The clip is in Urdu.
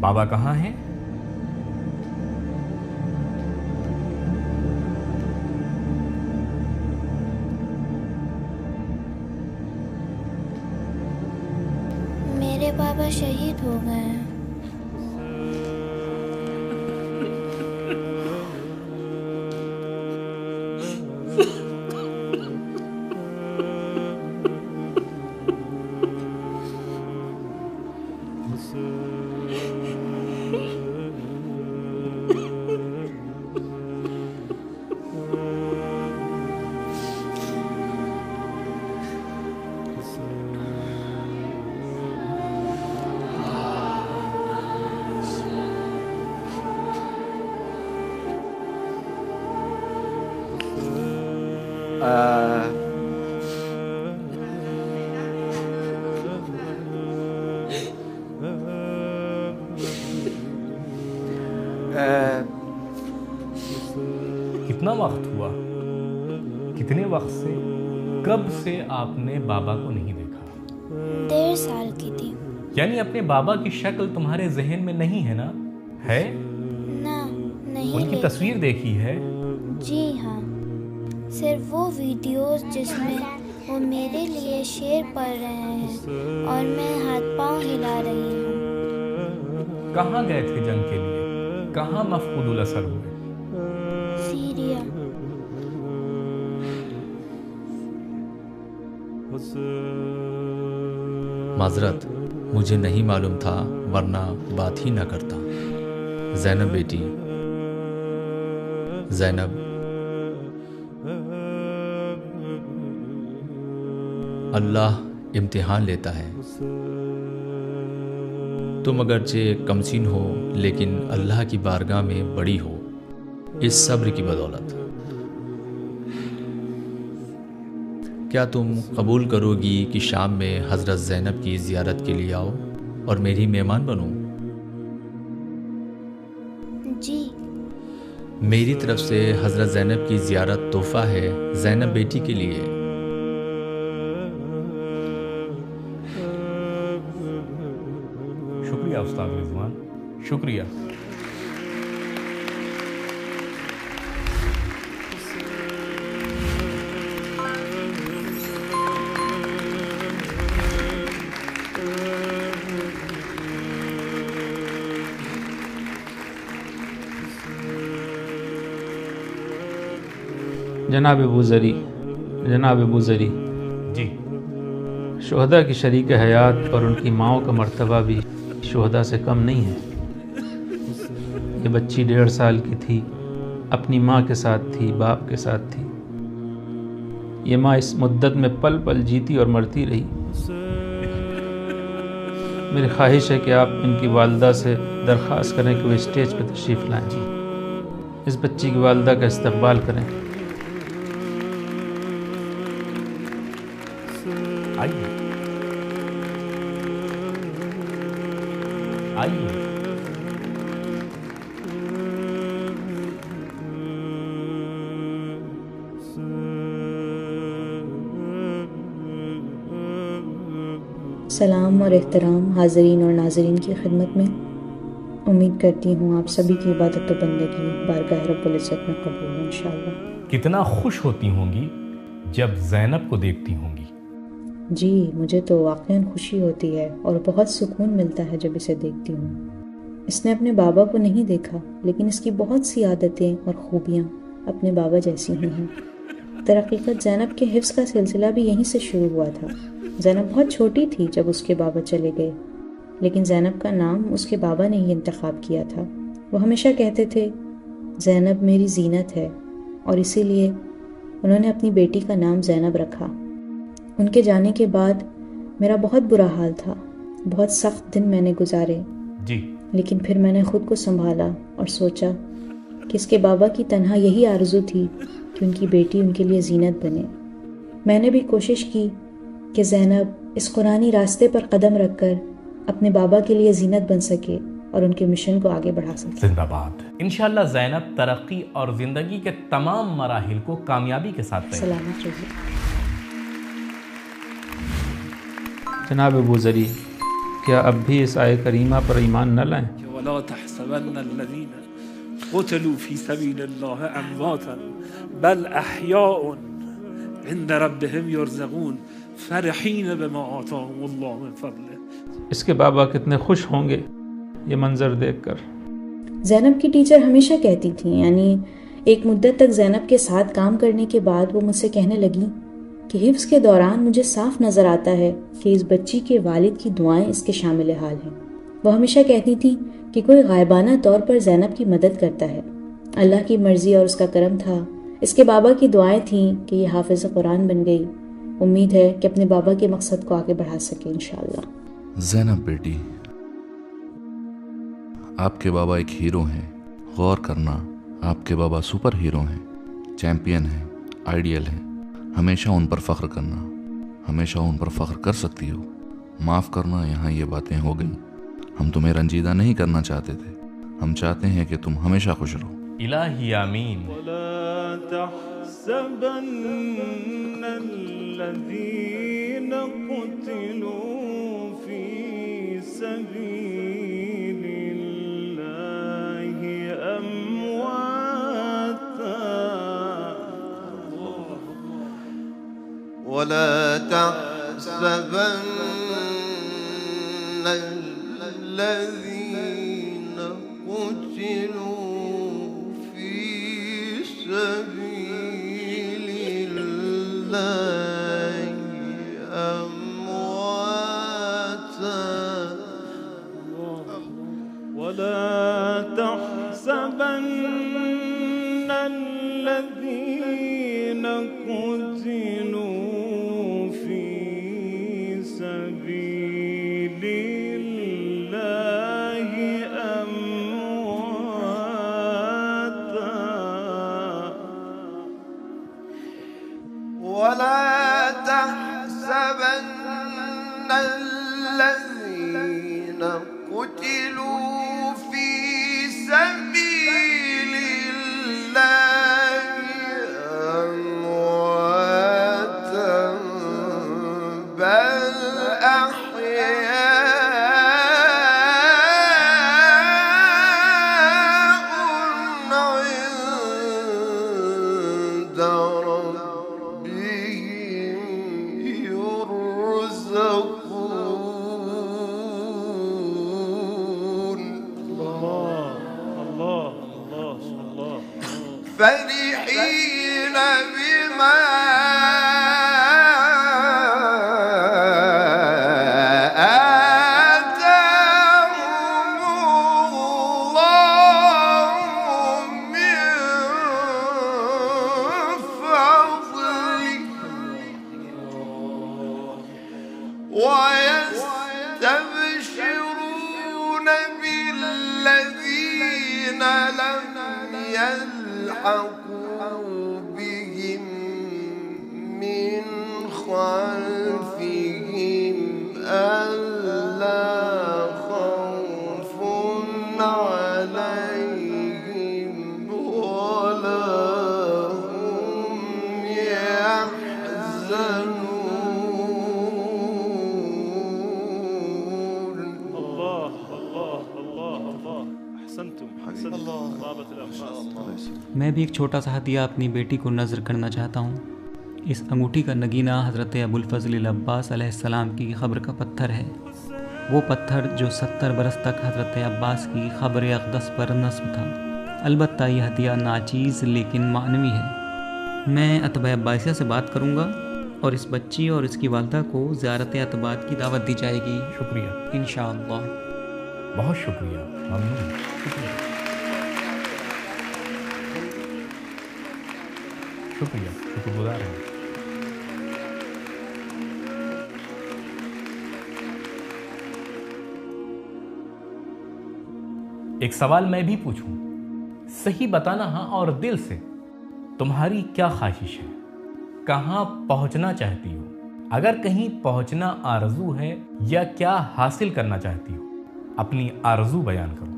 بابا کہاں ہیں؟ میرے بابا شہید ہو گئے ہیں۔ کتنا وقت ہوا؟ کتنے وقت سے، کب سے آپ نے بابا کو نہیں دیکھا؟ 1.5 سال کی تھی۔ یعنی اپنے بابا کی شکل تمہارے ذہن میں نہیں ہے نا؟ ہے؟ نہ نہیں، ان کی تصویر دیکھی ہے؟ جی ہاں، صرف وہ ویڈیوز جس میں وہ میرے لیے شعر پڑھ رہے ہیں اور میں ہاتھ پاؤں ہلا رہی ہوں۔ کہاں گئے تھے جنگ کے لیے؟ کہاں مفقود الاثر ہوئے؟ سیریا۔ معذرت، مجھے نہیں معلوم تھا ورنہ بات ہی نہ کرتا۔ زینب بیٹی، زینب، اللہ امتحان لیتا ہے۔ تم اگرچہ کمسین ہو لیکن اللہ کی بارگاہ میں بڑی ہو، اس صبر کی بدولت۔ کیا تم قبول کرو گی کہ شام میں حضرت زینب کی زیارت کے لیے آؤ اور میری مہمان بنو؟ جی۔ میری طرف سے حضرت زینب کی زیارت تحفہ ہے زینب بیٹی کے لیے۔ شکریہ استاد رضوان، شکریہ۔ جناب ابوذری، جناب ابوذری، جی، شہداء کی شریک حیات اور ان کی ماؤں کا مرتبہ بھی شہداء سے کم نہیں ہے۔ یہ بچی 1.5 سال کی تھی، اپنی ماں کے ساتھ تھی، باپ کے ساتھ تھی۔ یہ ماں اس مدت میں پل پل جیتی اور مرتی رہی۔ میری خواہش ہے کہ آپ ان کی والدہ سے درخواست کریں کہ وہ اسٹیج پہ تشریف لائیں، اس بچی کی والدہ کا استقبال کریں۔ آئیے آئیے۔ سلام اور احترام حاضرین اور ناظرین کی خدمت میں۔ امید کرتی ہوں آپ سبھی کی عبادت و بندگی بارگاہ رب العزت میں قبول ہو انشاءاللہ۔ کتنا خوش ہوتی ہوں گی جب زینب کو دیکھتی ہوں گی؟ جی، مجھے تو واقعاً خوشی ہوتی ہے اور بہت سکون ملتا ہے جب اسے دیکھتی ہوں۔ اس نے اپنے بابا کو نہیں دیکھا لیکن اس کی بہت سی عادتیں اور خوبیاں اپنے بابا جیسی ہی ہیں۔ در حقیقت زینب کے حفظ کا سلسلہ بھی یہیں سے شروع ہوا تھا۔ زینب بہت چھوٹی تھی جب اس کے بابا چلے گئے، لیکن زینب کا نام اس کے بابا نے ہی انتخاب کیا تھا۔ وہ ہمیشہ کہتے تھے زینب میری زینت ہے، اور اسی لیے انہوں نے اپنی بیٹی کا نام زینب رکھا۔ ان کے جانے کے بعد میرا بہت برا حال تھا، بہت سخت دن میں نے گزارے، جی، لیکن پھر میں نے خود کو سنبھالا اور سوچا کہ اس کے بابا کی تنہا یہی آرزو تھی کہ ان کی بیٹی ان کے لیے زینت بنے۔ میں نے بھی کوشش کی کہ زینب اس قرآنی راستے پر قدم رکھ کر اپنے بابا کے لیے زینت بن سکے اور ان کے مشن کو آگے بڑھا سکے۔ زندہ باد۔ انشاءاللہ زینب ترقی اور زندگی کے تمام مراحل کو کامیابی کے ساتھ طے۔ سلامت رہیے۔ جناب ابوذری، کیا اب بھی اس آیت کریمہ پر ایمان نہ لائیں؟ ولا تحسبن الذين قتلوا في سبيل الله امواتا بل احیاء عند ربهم یرزقون فرحین بما آتاهم الله من فضله. اس کے بابا کتنے خوش ہوں گے یہ منظر دیکھ کر. زینب کی ٹیچر ہمیشہ کہتی تھیں، یعنی ایک مدت تک زینب کے ساتھ کام کرنے کے بعد وہ مجھ سے کہنے لگی کہ حفظ کے دوران مجھے صاف نظر آتا ہے کہ اس بچی کے والد کی دعائیں اس کے شامل حال ہیں. وہ ہمیشہ کہتی تھی کہ کوئی غائبانہ طور پر زینب کی مدد کرتا ہے. اللہ کی مرضی اور اس کا کرم تھا. اس کے بابا کی دعائیں تھیں کہ یہ حافظ قرآن بن گئی. امید ہے کہ اپنے بابا کے مقصد کو آگے بڑھا سکے انشاءاللہ. زینب بیٹی، آپ کے بابا ایک ہیرو ہیں. غور کرنا، آپ کے بابا سپر ہیرو ہیں، چیمپئن ہیں، آئیڈیل ہیں. ہمیشہ ان پر فخر کرنا، ہمیشہ ان پر فخر کر سکتی ہو. معاف کرنا، یہاں یہ باتیں ہو گئیں. ہم تمہیں رنجیدہ نہیں کرنا چاہتے تھے. ہم چاہتے ہیں کہ تم ہمیشہ خوش رہو. الہی آمین. ولا تحسبن الذين قتلوا في سبيل الله أمواتا ولا تحسبن الذين قتلوا في سبيل الله أمواتا ولا تحسبن الذين قتلوا في سبيل الله أمواتا ولا تحسبن الذين قتلوا في سبيل الله أمواتا بل أحياء عند ربهم يرزقون. فرحين بما آتاهم الله من فضله ويستبشرون بالذين لم يلحقوا بهم من خلفهم ألا خوف عليهم ولا هم يحزنون. الله الله الله الله احسنتم ضابط الأنفاس. میں بھی ایک چھوٹا سا ہدیہ اپنی بیٹی کو نذر کرنا چاہتا ہوں. اس انگوٹھی کا نگینہ حضرت ابوالفضل العباس علیہ السلام کی قبر کا پتھر ہے. وہ پتھر جو 70 برس تک حضرت عباس کی قبر اقدس پر نصب تھا. البتہ یہ ہدیہ ناچیز لیکن معنوی ہے. میں اتباع عباسیہ سے بات کروں گا اور اس بچی اور اس کی والدہ کو زیارت اتباع کی دعوت دی جائے گی. شکریہ، انشاءاللہ. بہت شکریہ، ممنون. شکریہ، شکر گزار ہیں. ایک سوال میں بھی پوچھوں، صحیح بتانا ہاں اور دل سے. تمہاری کیا خواہش ہے؟ کہاں پہنچنا چاہتی ہو؟ اگر کہیں پہنچنا آرزو ہے یا کیا حاصل کرنا چاہتی ہو؟ اپنی آرزو بیان کرو.